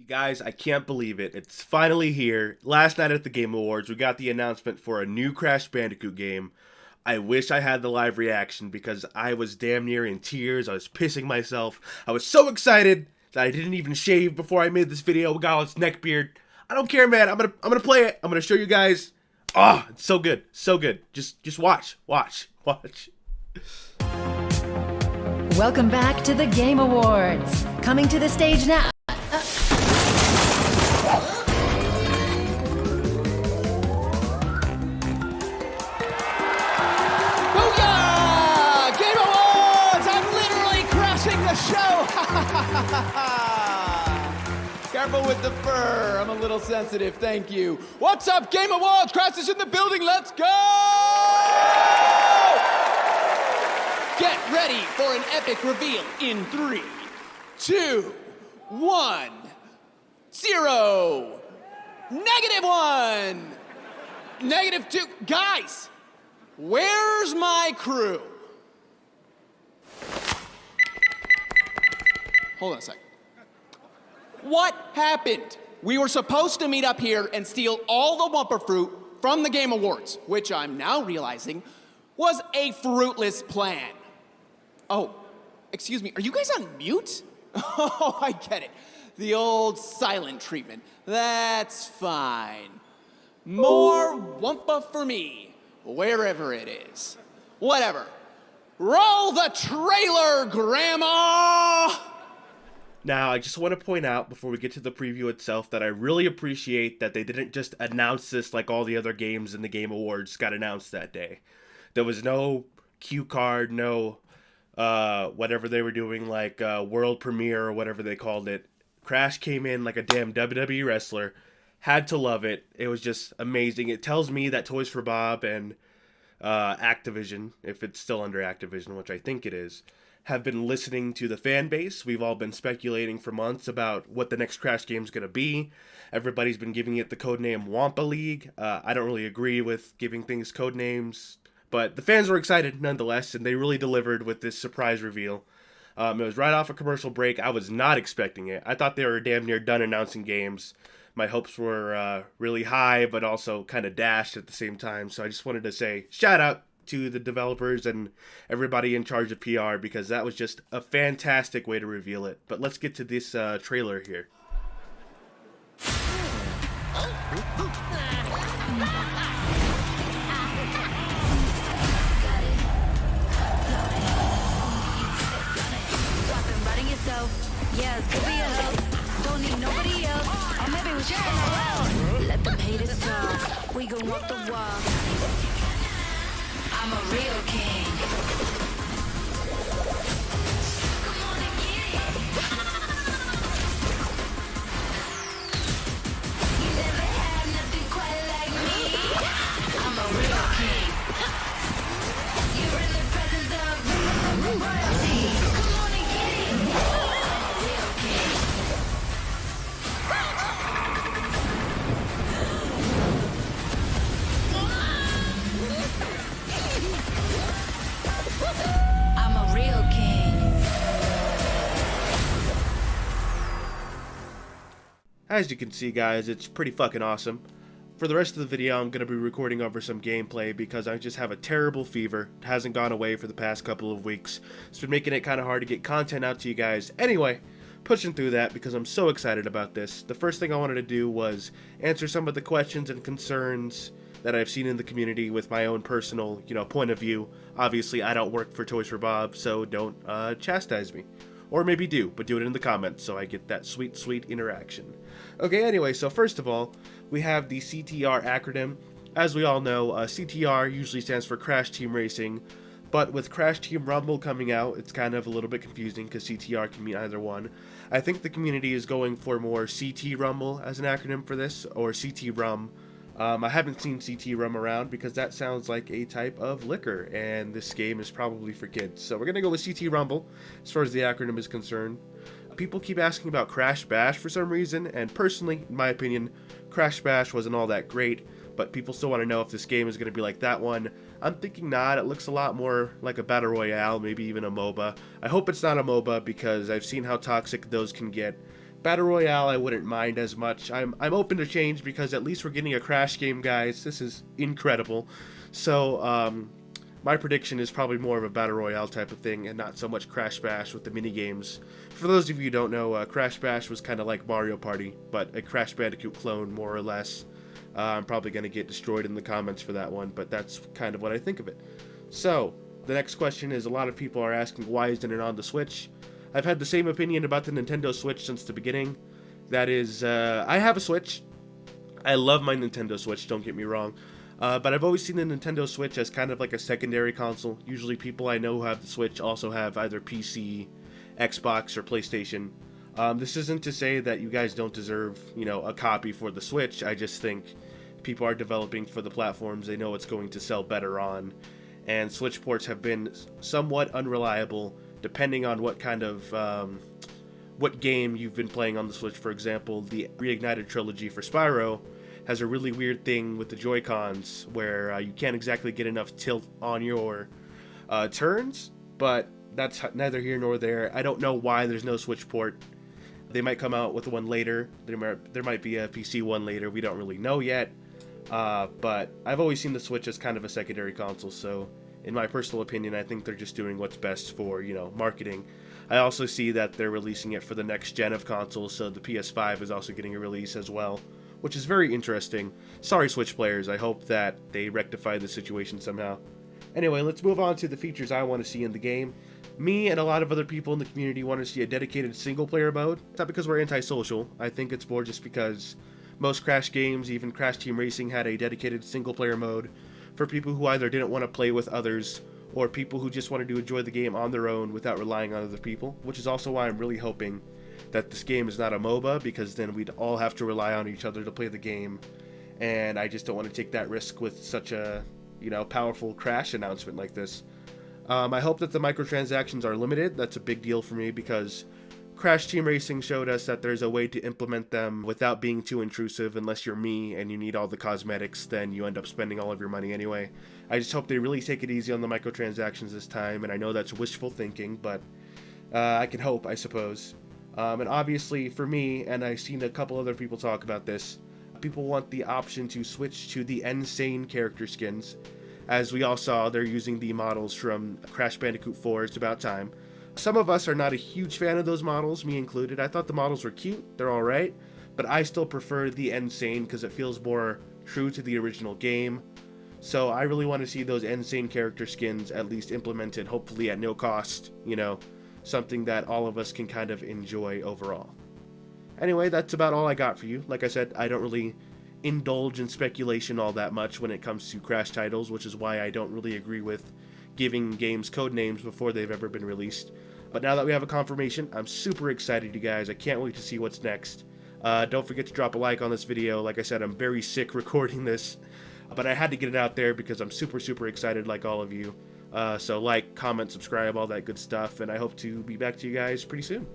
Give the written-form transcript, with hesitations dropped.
You guys, I can't believe it. It's finally here. Last night at the Game Awards, we got the announcement for a new Crash Bandicoot game. I wish I had the live reaction because I was damn near in tears. I was pissing myself. I was so excited that I didn't even shave before I made this video. We got all its neck beard. I don't care, man. I'm gonna play it. I'm gonna show you guys. Oh, it's so good. So good. Just watch. Watch. Welcome back to the Game Awards. Coming to the stage now. Booyah! Game Awards! I'm literally crashing the show! Careful with the fur. I'm a little sensitive, thank you. What's up, Game Awards? Crash is in the building, let's go! Get ready for an epic reveal in 3, 2, 1, 0. -1. -2. Guys! Where's my crew? Hold on a sec. What happened? We were supposed to meet up here and steal all the Wumpa fruit from the Game Awards, which I'm now realizing was a fruitless plan. Oh, excuse me, are you guys on mute? Oh, I get it. The old silent treatment. That's fine. More Wumpa for me. Wherever it is. Whatever. Roll the trailer, Grandma! Now, I just want to point out before we get to the preview itself that I really appreciate that they didn't just announce this like all the other games in the Game Awards got announced that day. There was no cue card, no whatever they were doing, like world premiere or whatever they called it. Crash came in like a damn WWE wrestler. Had to love it. It was just amazing. It tells me that Toys for Bob and Activision, if it's still under Activision, which I think it is, have been listening to the fan base. We've all been speculating for months about what the next Crash game is going to be. Everybody's been giving it the codename Wampa League. I don't really agree with giving things code names, but the fans were excited nonetheless, and they really delivered with this surprise reveal. It was right off a commercial break. I was not expecting it. I thought they were damn near done announcing games. My hopes were really high, but also kind of dashed at the same time. So I just wanted to say shout out to the developers and everybody in charge of PR because that was just a fantastic way to reveal it. But let's get to this trailer here. Yes, could be a help. Don't need nobody else. Or maybe we should let them haters talk. We gon' walk the walk. I'm a real king. Come on and get it. You never had nothing quite like me. I'm a real king. You're in the presence of royalty. Come on and get it. I'm a real king. As you can see, guys, it's pretty fucking awesome. For the rest of the video, I'm going to be recording over some gameplay because I just have a terrible fever. It hasn't gone away for the past couple of weeks. It's been making it kind of hard to get content out to you guys. Anyway, pushing through that because I'm so excited about this. The first thing I wanted to do was answer some of the questions and concerns that I've seen in the community with my own personal, point of view. Obviously, I don't work for Toys for Bob, so don't chastise me. Or maybe do, but do it in the comments so I get that sweet, sweet interaction. Okay, anyway, so first of all, we have the CTR acronym. As we all know, CTR usually stands for Crash Team Racing, but with Crash Team Rumble coming out, it's kind of a little bit confusing because CTR can mean either one. I think the community is going for more CT Rumble as an acronym for this, or CT Rum. I haven't seen CT Rum around because that sounds like a type of liquor, and this game is probably for kids. So we're going to go with CT Rumble as far as the acronym is concerned. People keep asking about Crash Bash for some reason, and personally, in my opinion, Crash Bash wasn't all that great, but people still want to know if this game is going to be like that one. I'm thinking not. It looks a lot more like a Battle Royale, maybe even a MOBA. I hope it's not a MOBA because I've seen how toxic those can get. Battle Royale I wouldn't mind as much. I'm open to change because at least we're getting a Crash game, guys. This is incredible. So my prediction is probably more of a Battle Royale type of thing and not so much Crash Bash with the mini games. For those of you who don't know, Crash Bash was kind of like Mario Party, but a Crash Bandicoot clone, more or less. I'm probably going to get destroyed in the comments for that one, but that's kind of what I think of it. So, the next question is, a lot of people are asking why isn't it on the Switch? I've had the same opinion about the Nintendo Switch since the beginning. That is, I have a Switch. I love my Nintendo Switch, don't get me wrong. But I've always seen the Nintendo Switch as kind of like a secondary console. Usually people I know who have the Switch also have either PC, Xbox, or PlayStation. This isn't to say that you guys don't deserve, a copy for the Switch. I just think people are developing for the platforms they know it's going to sell better on. And Switch ports have been somewhat unreliable depending on what kind of, what game you've been playing on the Switch. For example, the Reignited trilogy for Spyro has a really weird thing with the Joy-Cons where you can't exactly get enough tilt on your turns, but that's neither here nor there. I don't know why there's no Switch port. They might come out with one later. There might be a PC one later. We don't really know yet. But I've always seen the Switch as kind of a secondary console, so in my personal opinion, I think they're just doing what's best for, marketing. I also see that they're releasing it for the next gen of consoles, so the PS5 is also getting a release as well, which is very interesting. Sorry, Switch players, I hope that they rectify the situation somehow. Anyway, let's move on to the features I want to see in the game. Me and a lot of other people in the community want to see a dedicated single-player mode. It's not because we're antisocial. I think it's more just because most Crash games, even Crash Team Racing, had a dedicated single-player mode for people who either didn't want to play with others or people who just wanted to enjoy the game on their own without relying on other people, which is also why I'm really hoping that this game is not a MOBA, because then we'd all have to rely on each other to play the game, and I just don't want to take that risk with such a, powerful Crash announcement like this. I hope that the microtransactions are limited. That's a big deal for me because Crash Team Racing showed us that there's a way to implement them without being too intrusive. Unless you're me and you need all the cosmetics, then you end up spending all of your money anyway. I just hope they really take it easy on the microtransactions this time, and I know that's wishful thinking, but I can hope, I suppose. And obviously for me, and I've seen a couple other people talk about this, people want the option to switch to the Insane character skins. As we all saw, they're using the models from Crash Bandicoot 4, It's About Time. Some of us are not a huge fan of those models, me included. I thought the models were cute, they're alright, but I still prefer the Insane because it feels more true to the original game. So I really want to see those Insane character skins at least implemented, hopefully at no cost, something that all of us can kind of enjoy overall. Anyway, that's about all I got for you. Like I said, I don't really indulge in speculation all that much when it comes to Crash titles, which is why I don't really agree with giving games code names before they've ever been released. But now that we have a confirmation, I'm super excited, you guys. I can't wait to see what's next. Don't forget to drop a like on this video. Like I said, I'm very sick recording this, but I had to get it out there because I'm super excited like all of you. So like, comment, subscribe, all that good stuff, and I hope to be back to you guys pretty soon.